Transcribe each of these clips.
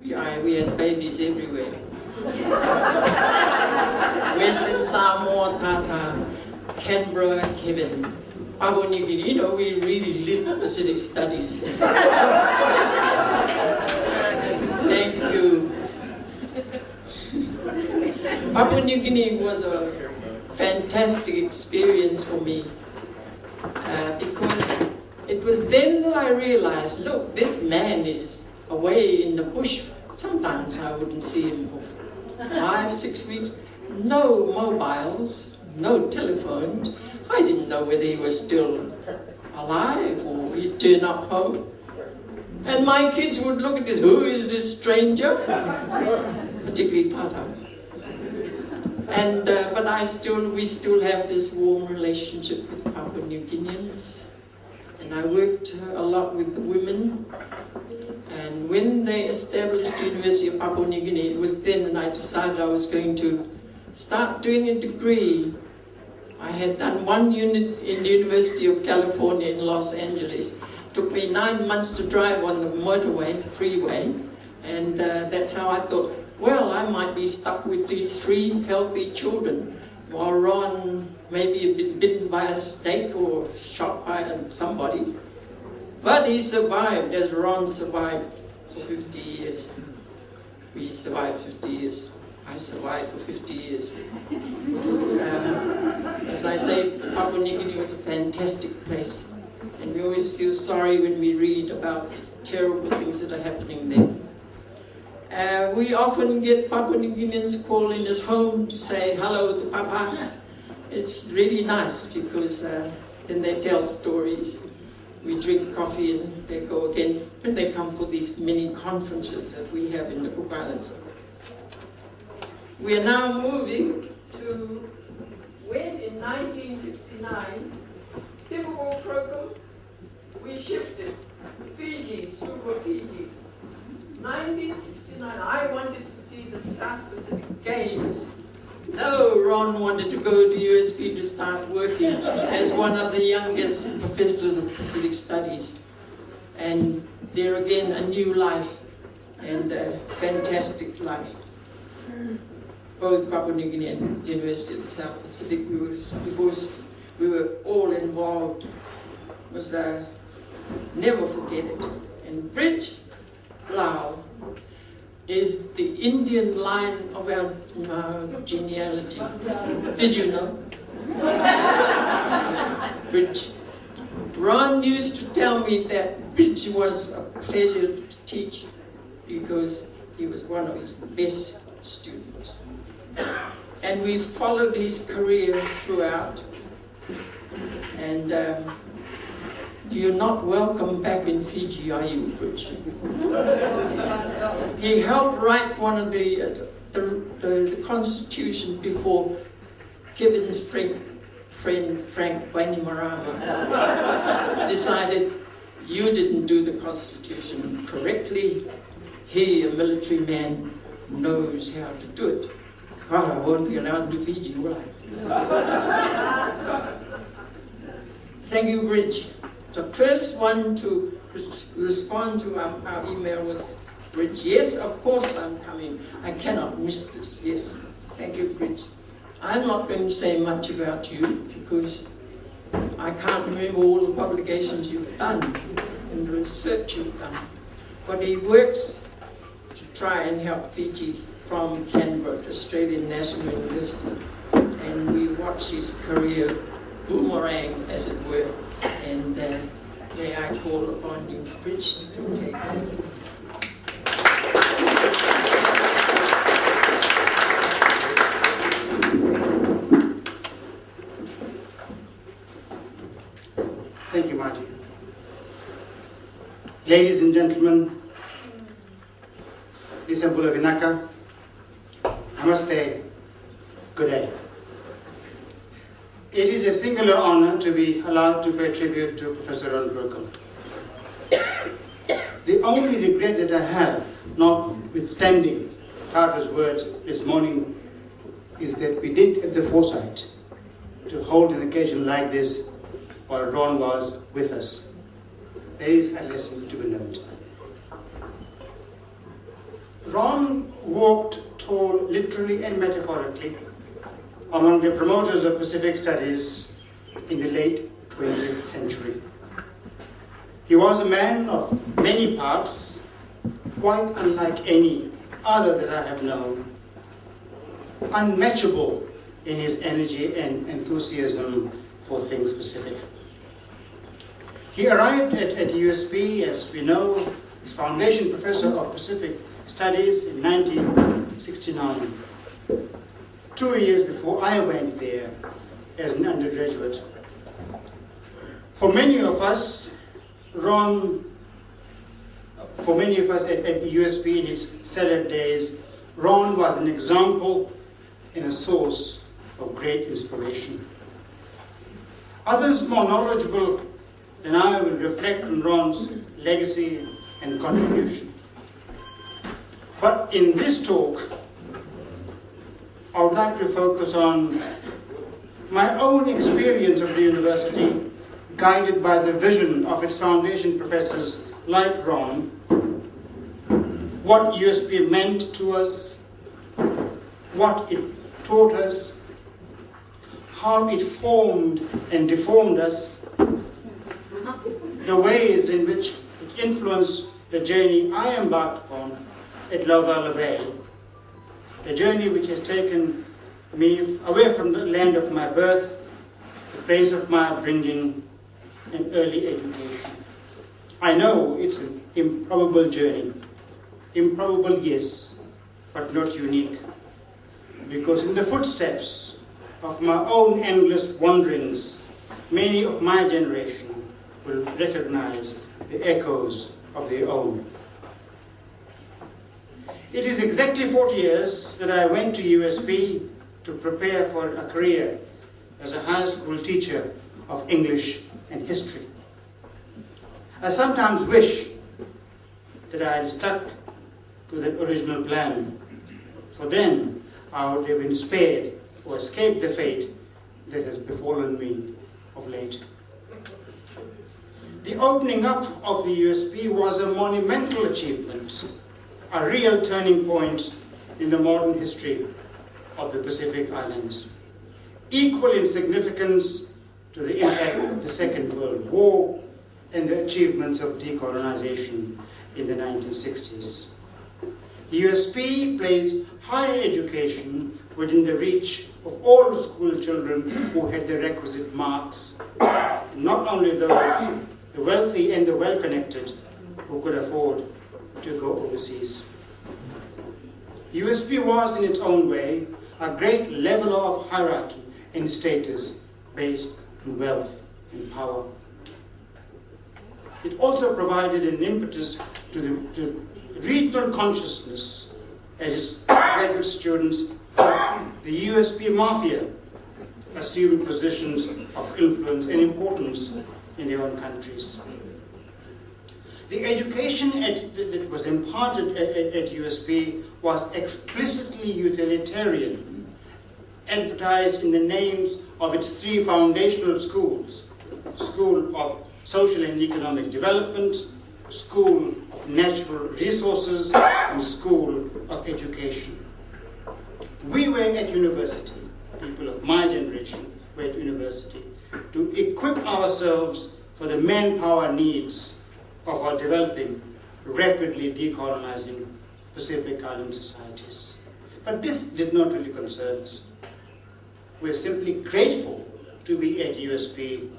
We had babies everywhere. Western Samoa, Tata, Canberra, Kevin. Papua New Guinea, you know, we really lived Pacific studies. Thank you. Papua New Guinea was a fantastic experience for me because it was then that I realized, look, this man is away in the bush. Sometimes I wouldn't see him for 5, 6 weeks. No mobiles, no telephones. I didn't know whether he was still alive or he'd turn up home. And my kids would look at this, who is this stranger? Particularly Tata. And, but we still have this warm relationship with Papua New Guineans. And I worked a lot with the women. And when they established the University of Papua New Guinea, it was then that I decided I was going to start doing a degree. I had done 1 unit in the University of California in Los Angeles. It took me 9 months to drive on the motorway, freeway, and that's how I thought, well, I might be stuck with these 3 healthy children, while Ron maybe had been bitten by a snake or shot by somebody. But he survived, as Ron survived for 50 years. We survived 50 years. I survived for 50 years. As I say, Papua New Guinea was a fantastic place. And we always feel sorry when we read about terrible things that are happening there. We often get Papua New Guineans calling us home to say hello to Papa. It's really nice because then they tell stories. We drink coffee and they go again, and they come for these mini conferences that we have in the Cook Islands. We are now moving to when in 1969, typical program, we shifted to Fiji, Super Fiji. 1969, I wanted to see the South Pacific Games. No, Ron wanted to go to USP to start working as one of the youngest professors of Pacific Studies. And there again, a new life and a fantastic life. Both Papua New Guinea and the University of the South Pacific, we were all involved. It was never forget it. And Brij Lala is the Indian line of our genealogy. Did you know? Brij. Ron used to tell me that Brij was a pleasure to teach because he was one of his best students. And we followed his career throughout. And you're not welcome back in Fiji, are you, Brij? He helped write one of the Constitution before Kevin's friend Frank Bainimarama decided you didn't do the Constitution correctly. He, a military man, knows how to do it. God, I won't be allowed to Fiji, will I? Thank you, Brij. The first one to respond to our email was Brij. Yes, of course I'm coming. I cannot miss this. Yes. Thank you, Brij. I'm not going to say much about you because I can't remember all the publications you've done and the research you've done. But he works to try and help Fiji from Canberra, Australian National University. And we watch his career boomerang, as it were. And may I call upon you, Brij, to take that. Thank you, Marty. Ladies and gentlemen, Isabula Vinaka, Namaste, good day. It is a singular honor to be allowed to pay tribute to Professor Ron Burkle. The only regret that I have, notwithstanding Tata's words this morning, is that we didn't have the foresight to hold an occasion like this while Ron was with us. There is a lesson to be learned. Ron walked tall, literally and metaphorically, among the promoters of Pacific studies in the late 20th century. He was a man of many parts, quite unlike any other that I have known, unmatchable in his energy and enthusiasm for things Pacific. He arrived at USP, as we know, as Foundation Professor of Pacific Studies in 1969, 2 years before I went there as an undergraduate. For many of us at USP in its salad days, Ron was an example and a source of great inspiration. Others more knowledgeable than I will reflect on Ron's legacy and contribution. But in this talk, I would like to focus on my own experience of the university, guided by the vision of its foundation professors like Ron, what USP meant to us, what it taught us, how it formed and deformed us, the ways in which it influenced the journey I embarked upon at Laucala Bay, the journey which has taken me away from the land of my birth, the place of my upbringing, and early education. I know it's an improbable journey. Improbable, yes, but not unique. Because in the footsteps of my own endless wanderings, many of my generation will recognize the echoes of their own. It is exactly 40 years that I went to USP to prepare for a career as a high school teacher of English and history. I sometimes wish that I had stuck to that original plan, for then I would have been spared or escaped the fate that has befallen me of late. The opening up of the USP was a monumental achievement, a real turning point in the modern history of the Pacific Islands, equal in significance to the impact of the Second World War and the achievements of decolonization in the 1960s. USP placed higher education within the reach of all school children who had the requisite marks, not only those, the wealthy and the well-connected, who could afford to go overseas. USP was, in its own way, a great leveler of hierarchy and status based on wealth and power. It also provided an impetus to the regional consciousness as its graduate students, the USP mafia, assumed positions of influence and importance in their own countries. The education that was imparted at USP was explicitly utilitarian, advertised in the names of its three foundational schools: School of Social and Economic Development, School of Natural Resources, and School of Education. We were at university, people of my generation were at university, to equip ourselves for the manpower needs of our developing, rapidly decolonizing Pacific Island societies. But this did not really concern us. We're simply grateful to be at USP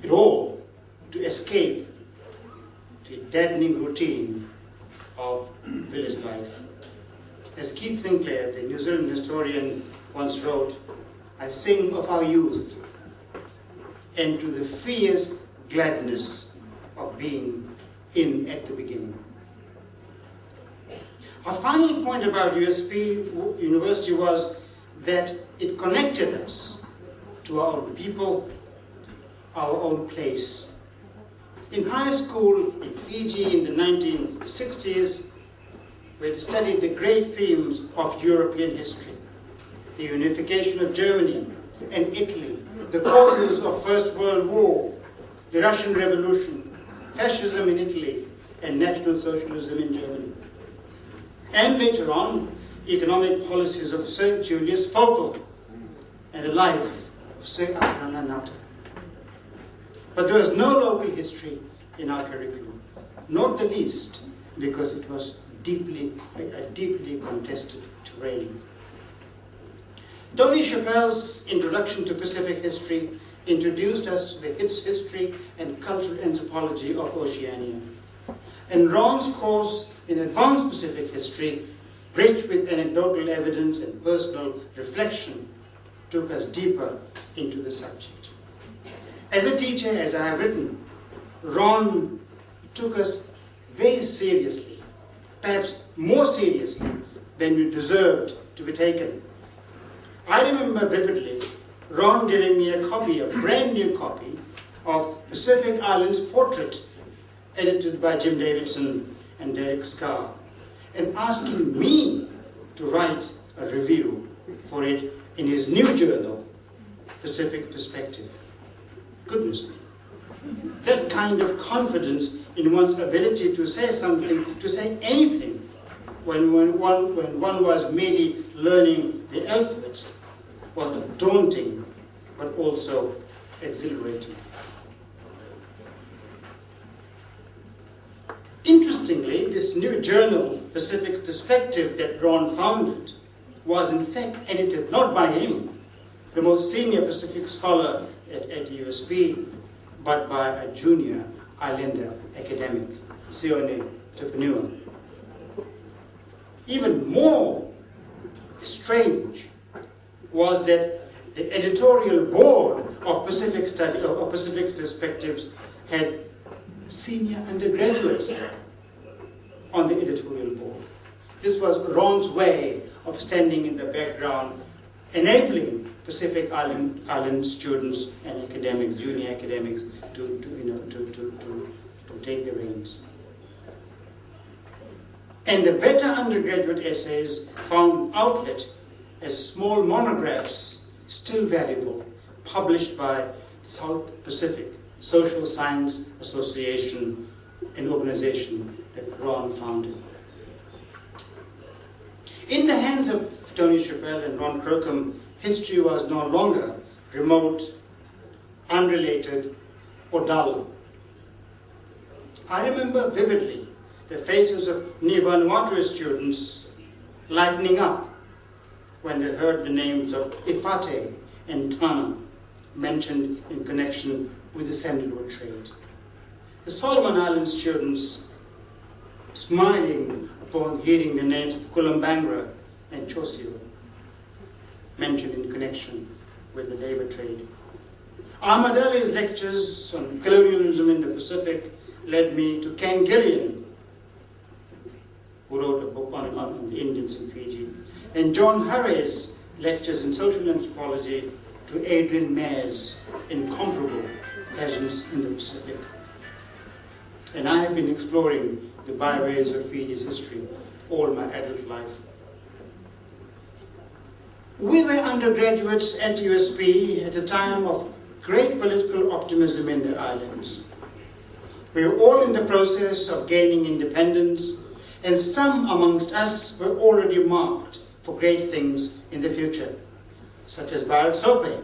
at all, to escape the deadening routine of village life. As Keith Sinclair, the New Zealand historian, once wrote, "I sing of our youth and to the fierce gladness of being in at the beginning." Our final point about USP University was that it connected us to our own people, our own place. In high school in Fiji in the 1960s, we had studied the great themes of European history: the unification of Germany and Italy, the causes of First World War, the Russian Revolution, fascism in Italy, and National Socialism in Germany. and later on, economic policies of Sir Julius Focal and the life of Sir Abraham. But there was no local history in our curriculum, not the least because it was a deeply contested terrain. Tony Chappelle's introduction to Pacific history introduced us to the history and cultural anthropology of Oceania. And Ron's course in advanced Pacific history, rich with anecdotal evidence and personal reflection, took us deeper into the subject. As a teacher, as I have written, Ron took us very seriously, perhaps more seriously than we deserved to be taken. I remember vividly Ron giving me a copy, a brand new copy, of Pacific Islands Portrait, edited by Jim Davidson and Derek Scarr, and asking me to write a review for it in his new journal, Pacific Perspective. Goodness me. That kind of confidence in one's ability to say something, to say anything, when one was merely learning the alphabets, was daunting, but also exhilarating. Interestingly, this new journal, Pacific Perspective, that Ron founded, was in fact edited not by him, the most senior Pacific scholar at USP, but by a junior Islander academic, Sione Tupanua. Even more strange was that the editorial board of Pacific Perspectives had senior undergraduates on the editorial board. This was Ron's way of standing in the background, enabling Pacific Island students and academics, junior academics, to take the reins. And the better undergraduate essays found outlet as small monographs, still valuable, published by South Pacific Social Science Association, an organization that Ron founded. In the hands of Tony Chappelle and Ron Crocombe, history was no longer remote, unrelated, or dull. I remember vividly the faces of Vanuatu students lightening up when they heard the names of Ifate and Tana mentioned in connection with the sandalwood trade. The Solomon Islands students smiling upon hearing the names of Kulumbangra and Chosio mentioned in connection with the labor trade. Ahmad Ali's lectures on colonialism in the Pacific led me to Ken Gillian, who wrote a book on the Indians in Fiji, and John Harry's lectures in social anthropology to Adrian Mayer's incomparable presence in the Pacific. And I have been exploring the byways of Fiji's history all my adult life. We were undergraduates at USP at a time of great political optimism in the islands. We were all in the process of gaining independence, and some amongst us were already marked for great things in the future, such as Bharat Sope,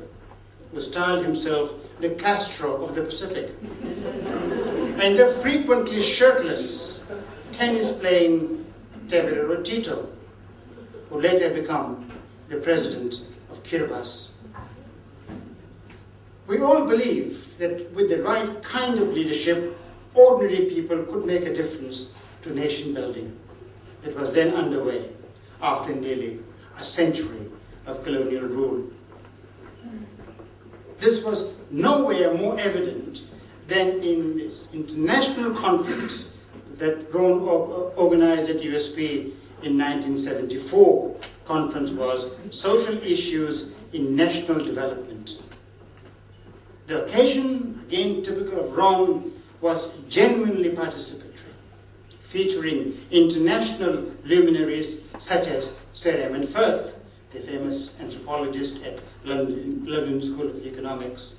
who styled himself the Castro of the Pacific, and the frequently shirtless, tennis-playing Teverero Tito, who later became the president of Kiribati. We all believe that with the right kind of leadership, ordinary people could make a difference to nation building that was then underway after nearly a century of colonial rule. This was nowhere more evident than in this international conference that Ron organized at USP in 1974. Conference was Social Issues in National Development. The occasion, again typical of Ron, was genuinely participatory, featuring international luminaries such as Sir Raymond Firth, the famous anthropologist at London School of Economics,